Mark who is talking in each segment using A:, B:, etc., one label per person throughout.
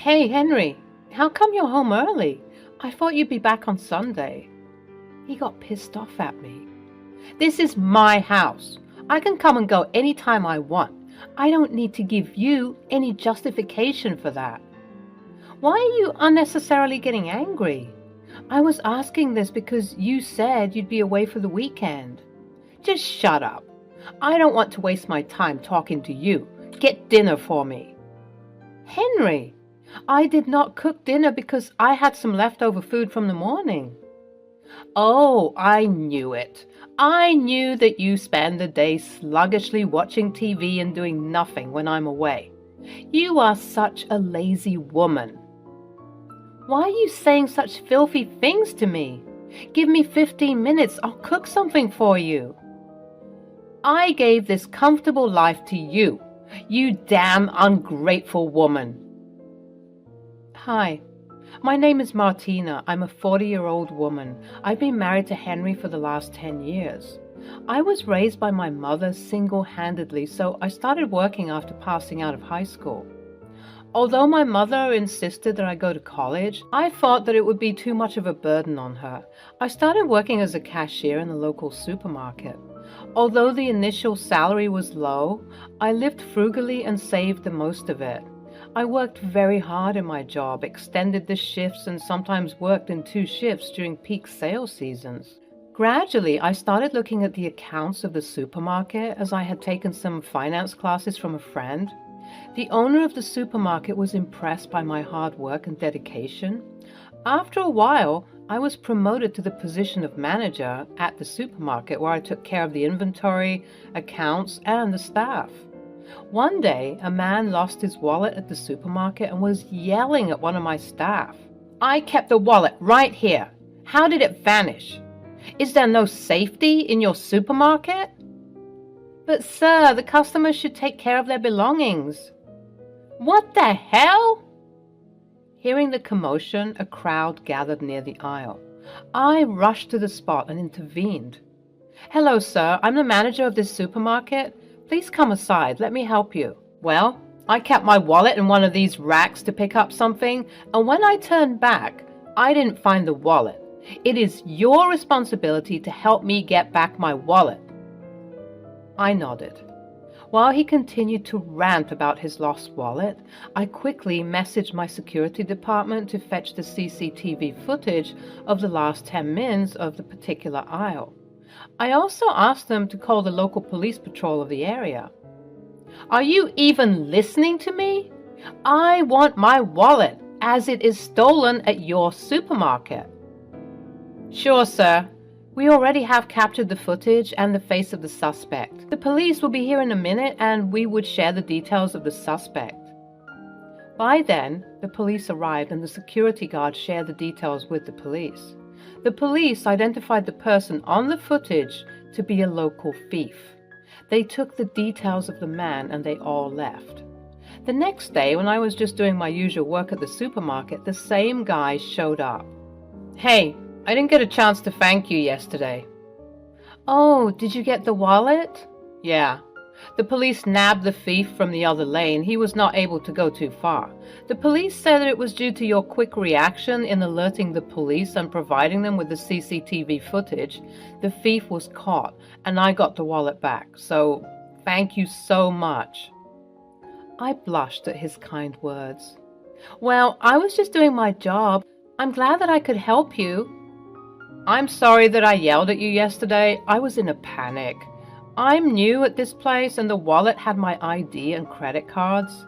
A: Hey, Henry, how come you're home early? I thought you'd be back on Sunday. He got pissed off at me. This is my house. I can come and go anytime I want. I don't need to give you any justification for that. Why are you unnecessarily getting angry? I was asking this because you said you'd be away for the weekend. Just shut up. I don't want to waste my time talking to you. Get dinner for me. Henry, I did not cook dinner because I had some leftover food from the morning. Oh, I knew it. I knew that you spend the day sluggishly watching TV and doing nothing when I'm away. You are such a lazy woman. Why are you saying such filthy things to me? Give me 15 minutes, I'll cook something for you. I gave this comfortable life to you, you damn ungrateful woman. Hi, my name is Martina. I'm a 40-year-old woman. I've been married to Henry for the last 10 years. I was raised by my mother single-handedly, so I started working after passing out of high school. Although my mother insisted that I go to college, I thought that it would be too much of a burden on her. I started working as a cashier in a local supermarket. Although the initial salary was low, I lived frugally and saved the most of it. I worked very hard in my job, extended the shifts, and sometimes worked in 2 shifts during peak sales seasons. Gradually, I started looking at the accounts of the supermarket as I had taken some finance classes from a friend. The owner of the supermarket was impressed by my hard work and dedication. After a while, I was promoted to the position of manager at the supermarket, where I took care of the inventory, accounts, and the staff. One day, a man lost his wallet at the supermarket and was yelling at one of my staff. I kept the wallet right here. How did it vanish? Is there no safety in your supermarket? But sir, the customers should take care of their belongings. What the hell? Hearing the commotion, a crowd gathered near the aisle. I rushed to the spot and intervened. Hello, sir. I'm the manager of this supermarket. Please come aside. Let me help you. Well, I kept my wallet in one of these racks to pick up something, and when I turned back, I didn't find the wallet. It is your responsibility to help me get back my wallet. I nodded. While he continued to rant about his lost wallet, I quickly messaged my security department to fetch the CCTV footage of the last 10 minutes of the particular aisle. I also asked them to call the local police patrol of the area. Are you even listening to me? I want my wallet, as it is stolen at your supermarket. Sure, sir. We already have captured the footage and the face of the suspect. The police will be here in a minute, and we would share the details of the suspect. By then, the police arrived and the security guard shared the details with the police. The police identified the person on the footage to be a local thief. They took the details of the man and they all left. The next day, when I was just doing my usual work at the supermarket, the same guy showed up. Hey, I didn't get a chance to thank you yesterday. Oh, did you get the wallet? Yeah. The police nabbed the thief from the other lane. He was not able to go too far. The police said that it was due to your quick reaction in alerting the police and providing them with the CCTV footage. The thief was caught, and I got the wallet back. So, thank you so much. I blushed at his kind words. Well, I was just doing my job. I'm glad that I could help you. I'm sorry that I yelled at you yesterday. I was in a panic. I'm new at this place and the wallet had my ID and credit cards.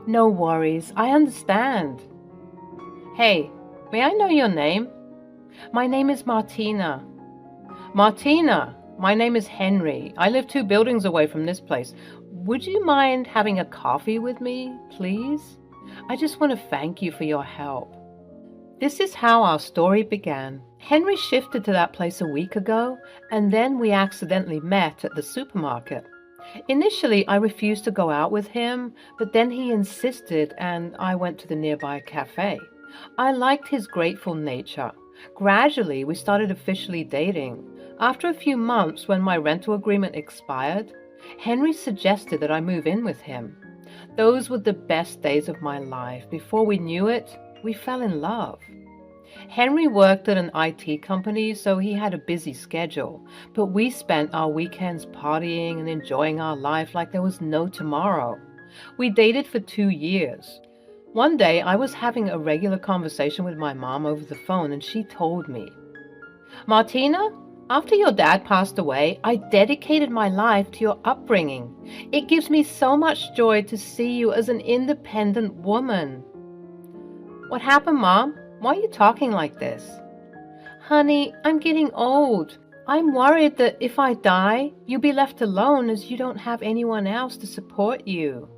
A: No worries, I understand. Hey, may I know your name? My name is Martina. Martina, my name is Henry. I live 2 buildings away from this place. Would you mind having a coffee with me, please? I just want to thank you for your help. This is how our story began. Henry shifted to that place a week ago, and then we accidentally met at the supermarket. Initially, I refused to go out with him, but then he insisted and I went to the nearby cafe. I liked his grateful nature. Gradually, we started officially dating. After a few months, when my rental agreement expired, Henry suggested that I move in with him. Those were the best days of my life. Before we knew it, we fell in love. Henry worked at an IT company, so he had a busy schedule, but we spent our weekends partying and enjoying our life like there was no tomorrow. We dated for 2 years. One day, I was having a regular conversation with my mom over the phone, and she told me, "Martina, after your dad passed away, I dedicated my life to your upbringing. It gives me so much joy to see you as an independent woman." "What happened, Mom? Why are you talking like this?" "Honey, I'm getting old. I'm worried that if I die, you'll be left alone as you don't have anyone else to support you."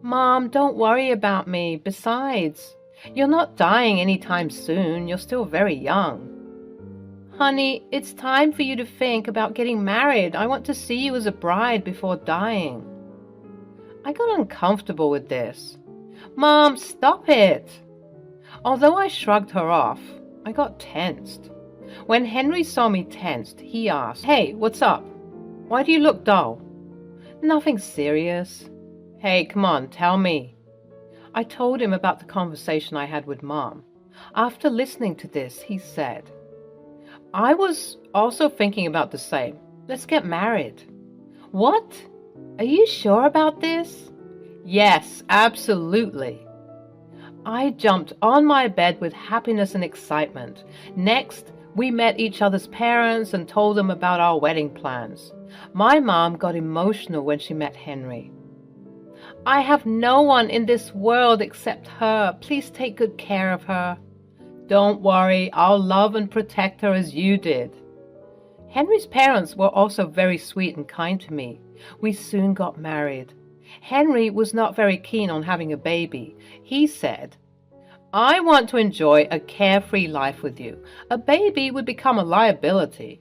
A: "Mom, don't worry about me. Besides, you're not dying anytime soon. You're still very young." "Honey, it's time for you to think about getting married. I want to see you as a bride before dying." I got uncomfortable with this. "Mom, stop it." Although I shrugged her off, I got tensed. When Henry saw me tensed, he asked, "Hey, what's up? Why do you look dull?" "Nothing serious." "Hey, come on, tell me." I told him about the conversation I had with Mom. After listening to this, he said, "I was also thinking about the same. Let's get married." "What? Are you sure about this?" "Yes, absolutely." I jumped on my bed with happiness and excitement. Next, we met each other's parents and told them about our wedding plans. My mom got emotional when she met Henry. "I have no one in this world except her. Please take good care of her." "Don't worry, I'll love and protect her as you did." Henry's parents were also very sweet and kind to me. We soon got married. Henry was not very keen on having a baby. He said, "I want to enjoy a carefree life with you. A baby would become a liability."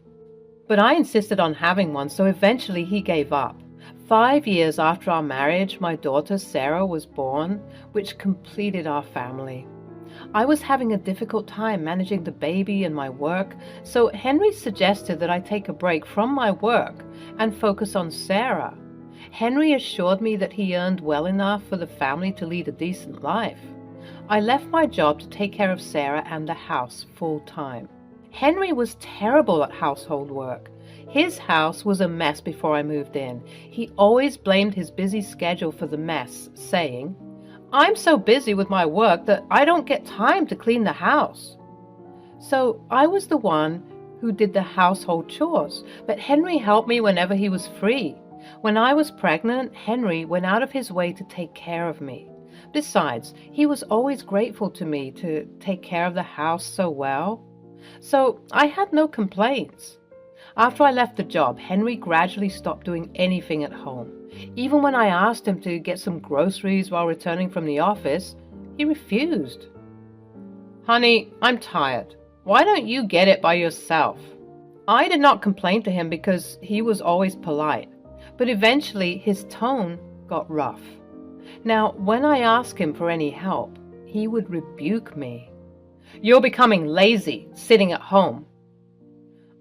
A: But I insisted on having one, so eventually he gave up. 5 years after our marriage, my daughter Sarah was born, which completed our family. I was having a difficult time managing the baby and my work, so Henry suggested that I take a break from my work and focus on Sarah. Henry assured me that he earned well enough for the family to lead a decent life. I left my job to take care of Sarah and the house full time. Henry was terrible at household work. His house was a mess before I moved in. He always blamed his busy schedule for the mess, saying, "I'm so busy with my work that I don't get time to clean the house." So I was the one who did the household chores, but Henry helped me whenever he was free. When I was pregnant, Henry went out of his way to take care of me. Besides, he was always grateful to me to take care of the house so well. So I had no complaints. After I left the job, Henry gradually stopped doing anything at home. Even when I asked him to get some groceries while returning from the office, he refused. "Honey, I'm tired. Why don't you get it by yourself?" I did not complain to him because he was always polite, but eventually his tone got rough. Now, when I asked him for any help, he would rebuke me. "You're becoming lazy, sitting at home."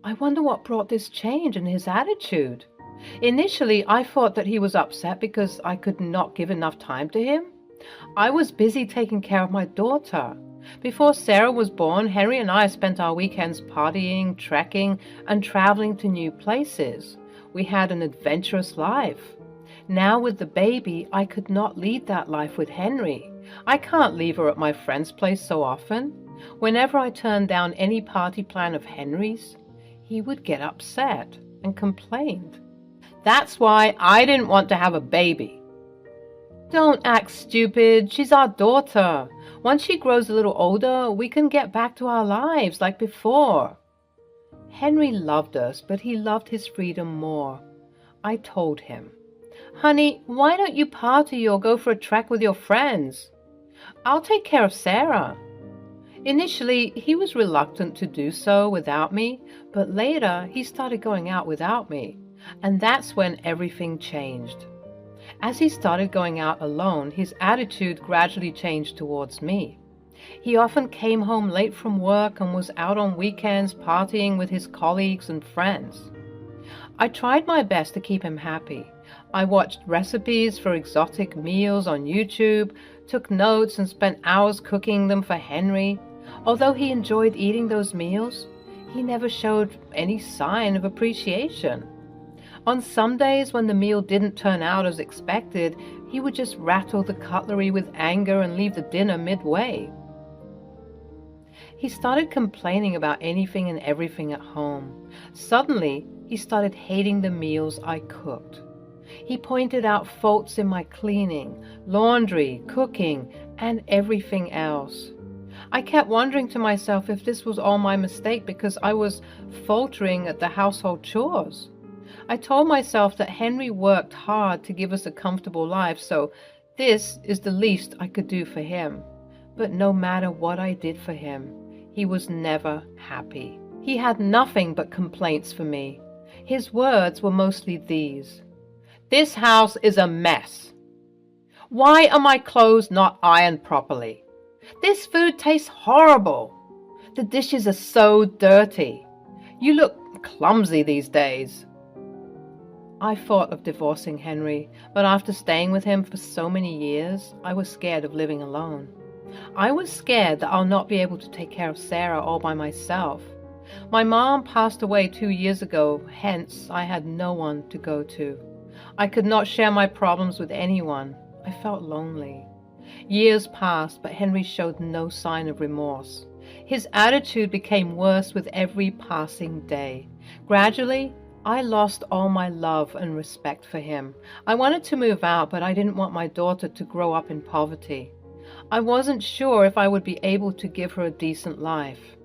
A: I wonder what brought this change in his attitude. Initially, I thought that he was upset because I could not give enough time to him. I was busy taking care of my daughter. Before Sarah was born, Henry and I spent our weekends partying, trekking, and traveling to new places. We had an adventurous life. Now with the baby, I could not lead that life with Henry. I can't leave her at my friend's place so often. Whenever I turned down any party plan of Henry's, he would get upset and complained. That's why I didn't want to have a baby. Don't act stupid. She's our daughter. Once she grows a little older, we can get back to our lives like before. Henry loved us, but he loved his freedom more. I told him, "Honey, why don't you party or go for a trek with your friends? I'll take care of Sarah." Initially, he was reluctant to do so without me, but later he started going out without me, and that's when everything changed. As he started going out alone, his attitude gradually changed towards me. He often came home late from work and was out on weekends partying with his colleagues and friends. I tried my best to keep him happy. I watched recipes for exotic meals on YouTube, took notes, and spent hours cooking them for Henry. Although he enjoyed eating those meals, he never showed any sign of appreciation. On some days when the meal didn't turn out as expected, he would just rattle the cutlery with anger and leave the dinner midway. He started complaining about anything and everything at home. Suddenly, he started hating the meals I cooked. He pointed out faults in my cleaning, laundry, cooking, and everything else. I kept wondering to myself if this was all my mistake because I was faltering at the household chores. I told myself that Henry worked hard to give us a comfortable life, so this is the least I could do for him. But no matter what I did for him, he was never happy. He had nothing but complaints for me. His words were mostly these: "This house is a mess. Why are my clothes not ironed properly? This food tastes horrible. The dishes are so dirty. You look clumsy these days." I thought of divorcing Henry, but after staying with him for so many years, I was scared of living alone. I was scared that I'll not be able to take care of Sarah all by myself. My mom passed away 2 years ago, hence I had no one to go to. I could not share my problems with anyone. I felt lonely. Years passed, but Henry showed no sign of remorse. His attitude became worse with every passing day. Gradually, I lost all my love and respect for him. I wanted to move out, but I didn't want my daughter to grow up in poverty. I wasn't sure if I would be able to give her a decent life.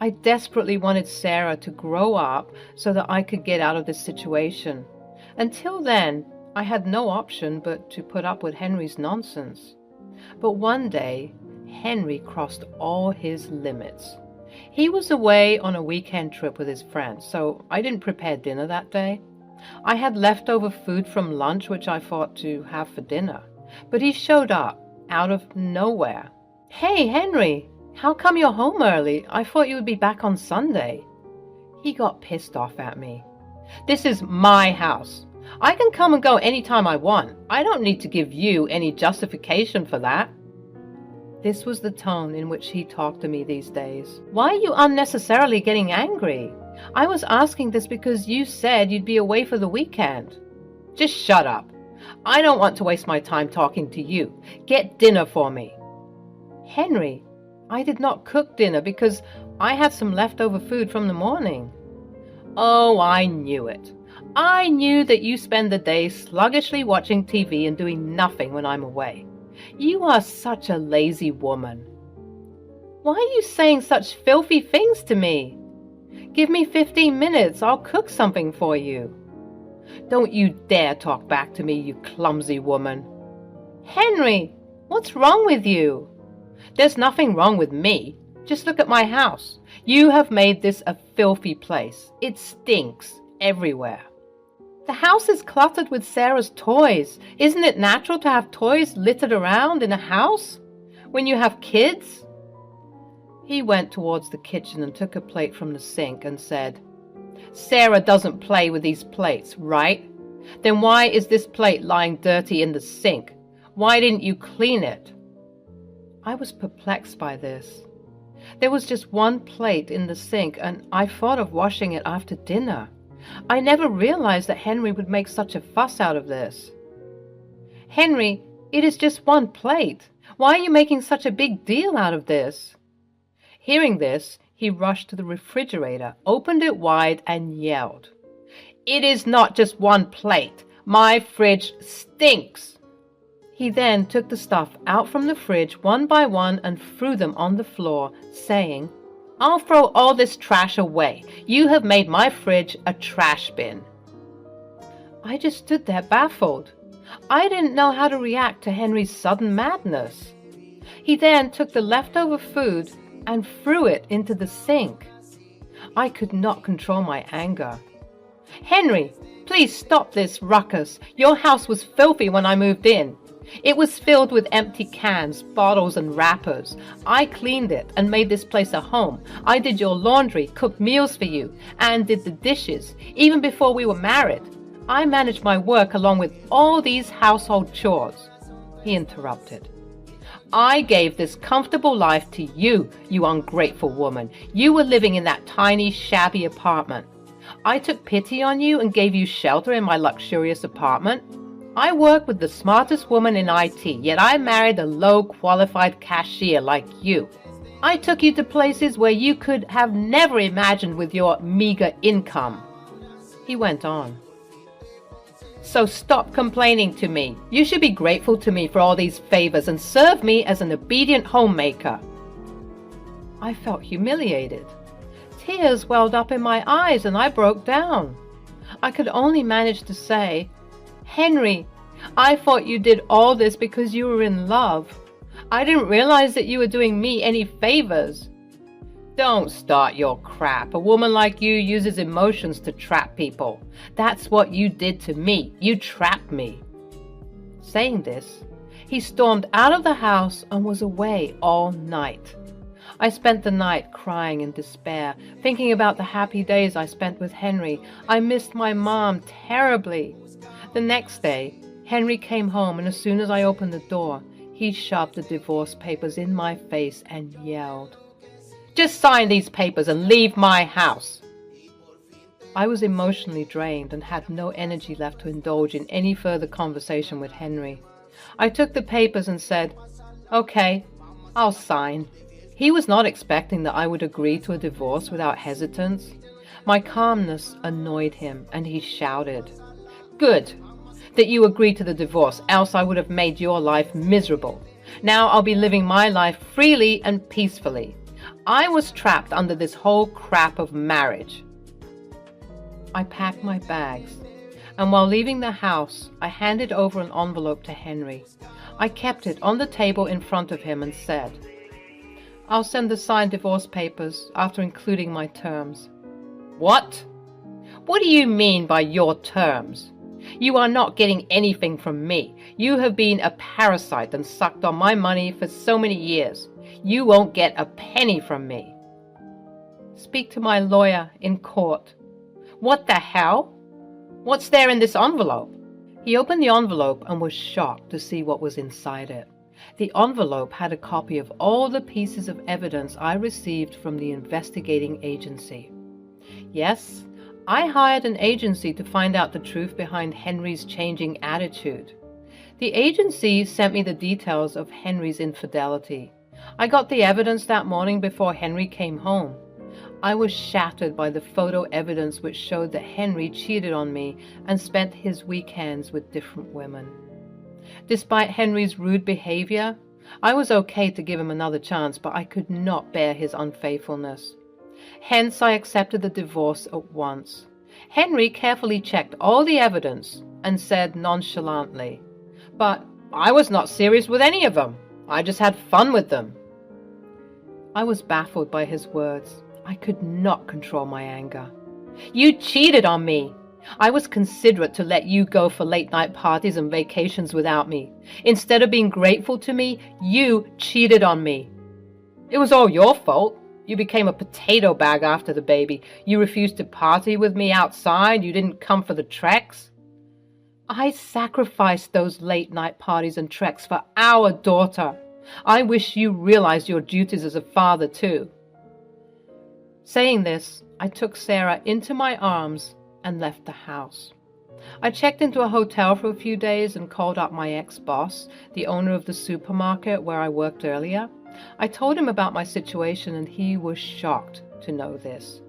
A: I desperately wanted Sarah to grow up so that I could get out of this situation. Until then, I had no option but to put up with Henry's nonsense. But one day, Henry crossed all his limits. He was away on a weekend trip with his friends, so I didn't prepare dinner that day. I had leftover food from lunch which I thought to have for dinner, but he showed up out of nowhere. "Hey, Henry, how come you're home early? I thought you would be back on Sunday." He got pissed off at me. "This is my house. I can come and go anytime I want. I don't need to give you any justification for that." This was the tone in which he talked to me these days. "Why are you unnecessarily getting angry? I was asking this because you said you'd be away for the weekend." "Just shut up. I don't want to waste my time talking to you. Get dinner for me." "Henry, I did not cook dinner because I had some leftover food from the morning." "Oh, I knew it. I knew that you spend the day sluggishly watching TV and doing nothing when I'm away. You are such a lazy woman." "Why are you saying such filthy things to me? Give me 15 minutes, I'll cook something for you." "Don't you dare talk back to me, you clumsy woman." "Henry, what's wrong with you?" "There's nothing wrong with me. Just look at my house. You have made this a filthy place. It stinks everywhere." "The house is cluttered with Sarah's toys. Isn't it natural to have toys littered around in a house when you have kids?" He went towards the kitchen and took a plate from the sink and said, "Sarah doesn't play with these plates, right? Then why is this plate lying dirty in the sink? Why didn't you clean it?" I was perplexed by this. There was just one plate in the sink, and I thought of washing it after dinner. I never realized that Henry would make such a fuss out of this. "Henry, it is just one plate. Why are you making such a big deal out of this?" Hearing this, he rushed to the refrigerator, opened it wide, and yelled, "It is not just one plate. My fridge stinks." He then took the stuff out from the fridge one by one and threw them on the floor, saying, "I'll throw all this trash away. You have made my fridge a trash bin." I just stood there baffled. I didn't know how to react to Henry's sudden madness. He then took the leftover food and threw it into the sink. I could not control my anger. "Henry, please stop this ruckus. Your house was filthy when I moved in. It was filled with empty cans, bottles, and wrappers. I cleaned it and made this place a home. I did your laundry, cooked meals for you, and did the dishes, even before we were married. I manage my work along with all these household chores. He interrupted. I gave this comfortable life to you, you ungrateful woman. You were living in that tiny, shabby apartment. I took pity on you and gave you shelter in my luxurious apartment. I work with the smartest woman in IT, yet I married a low-qualified cashier like you. I took you to places where you could have never imagined with your meager income. He went on. So stop complaining to me. You should be grateful to me for all these favors and serve me as an obedient homemaker. I felt humiliated. Tears welled up in my eyes and I broke down. I could only manage to say, Henry, I thought you did all this because you were in love. I didn't realize that you were doing me any favors. Don't start your crap. A woman like you uses emotions to trap people. That's what you did to me. You trapped me. Saying this, he stormed out of the house and was away all night. I spent the night crying in despair, thinking about the happy days I spent with Henry. I missed my mom terribly. The next day, Henry came home, and as soon as I opened the door, he shoved the divorce papers in my face and yelled, "Just sign these papers and leave my house." I was emotionally drained and had no energy left to indulge in any further conversation with Henry. I took the papers and said, "Okay, I'll sign." He was not expecting that I would agree to a divorce without hesitance. My calmness annoyed him, and he shouted, "Good that you agreed to the divorce, else I would have made your life miserable. Now I'll be living my life freely and peacefully. I was trapped under this whole crap of marriage." I packed my bags, and while leaving the house, I handed over an envelope to Henry. I kept it on the table in front of him and said, "I'll send the signed divorce papers after including my terms." "What? What do you mean by your terms? You are not getting anything from me. You have been a parasite and sucked on my money for so many years. You won't get a penny from me." "Speak to my lawyer in court." "What the hell? What's there in this envelope?" He opened the envelope and was shocked to see what was inside it. The envelope had a copy of all the pieces of evidence I received from the investigating agency. Yes, I hired an agency to find out the truth behind Henry's changing attitude. The agency sent me the details of Henry's infidelity. I got the evidence that morning before Henry came home. I was shattered by the photo evidence which showed that Henry cheated on me and spent his weekends with different women. Despite Henry's rude behavior, I was okay to give him another chance, but I could not bear his unfaithfulness. Hence, I accepted the divorce at once. Henry carefully checked all the evidence and said nonchalantly, "But I was not serious with any of them. I just had fun with them." I was baffled by his words. I could not control my anger. "You cheated on me. I was considerate to let you go for late-night parties and vacations without me. Instead of being grateful to me, you cheated on me. It was all your fault. You became a potato bag after the baby. You refused to party with me outside. You didn't come for the treks. I sacrificed those late-night parties and treks for our daughter. I wish you realized your duties as a father, too." Saying this, I took Sarah into my arms and left the house. I checked into a hotel for a few days and called up my ex-boss, the owner of the supermarket where I worked earlier. I told him about my situation and he was shocked to know this.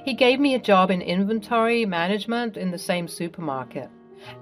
A: He gave me a job in inventory management in the same supermarket.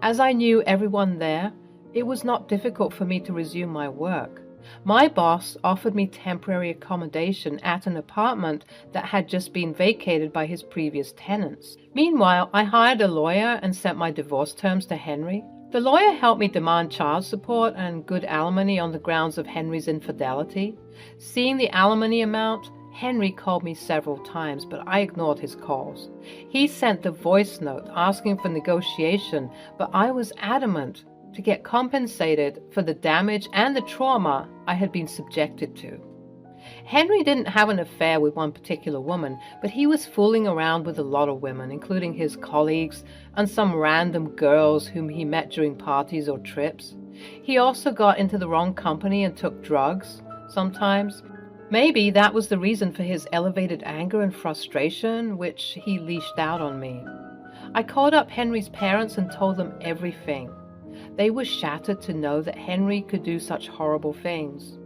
A: As I knew everyone there, it was not difficult for me to resume my work. My boss offered me temporary accommodation at an apartment that had just been vacated by his previous tenants. Meanwhile, I hired a lawyer and sent my divorce terms to Henry. The lawyer helped me demand child support and good alimony on the grounds of Henry's infidelity. Seeing the alimony amount, Henry called me several times, but I ignored his calls. He sent the voice note asking for negotiation, but I was adamant to get compensated for the damage and the trauma I had been subjected to. Henry didn't have an affair with one particular woman, but he was fooling around with a lot of women, including his colleagues and some random girls whom he met during parties or trips. He also got into the wrong company and took drugs, sometimes. Maybe that was the reason for his elevated anger and frustration, which he leashed out on me. I called up Henry's parents and told them everything. They were shattered to know that Henry could do such horrible things.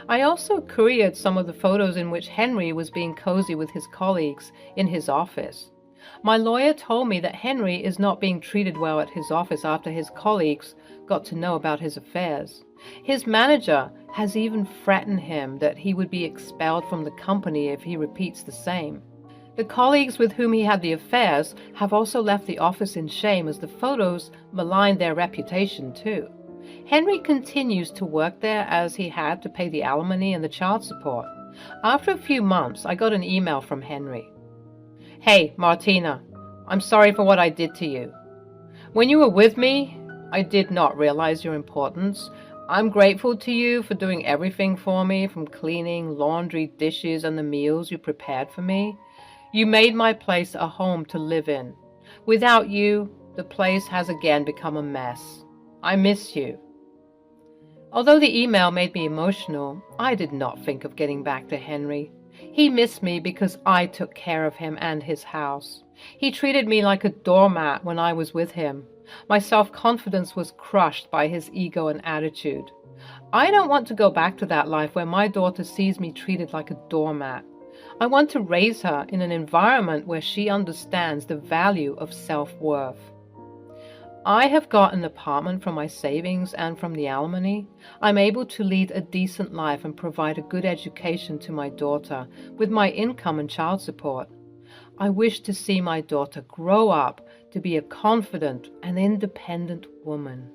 A: I also couriered some of the photos in which Henry was being cozy with his colleagues in his office. My lawyer told me that Henry is not being treated well at his office after his colleagues got to know about his affairs. His manager has even threatened him that he would be expelled from the company if he repeats the same. The colleagues with whom he had the affairs have also left the office in shame, as the photos maligned their reputation too. Henry continues to work there as he had to pay the alimony and the child support. After a few months, I got an email from Henry. "Hey, Martina, I'm sorry for what I did to you. When you were with me, I did not realize your importance. I'm grateful to you for doing everything for me, from cleaning, laundry, dishes, and the meals you prepared for me. You made my place a home to live in. Without you, the place has again become a mess. I miss you." Although the email made me emotional, I did not think of getting back to Henry. He missed me because I took care of him and his house. He treated me like a doormat when I was with him. My self-confidence was crushed by his ego and attitude. I don't want to go back to that life where my daughter sees me treated like a doormat. I want to raise her in an environment where she understands the value of self-worth. I have got an apartment from my savings and from the alimony. I'm able to lead a decent life and provide a good education to my daughter with my income and child support. I wish to see my daughter grow up to be a confident and independent woman.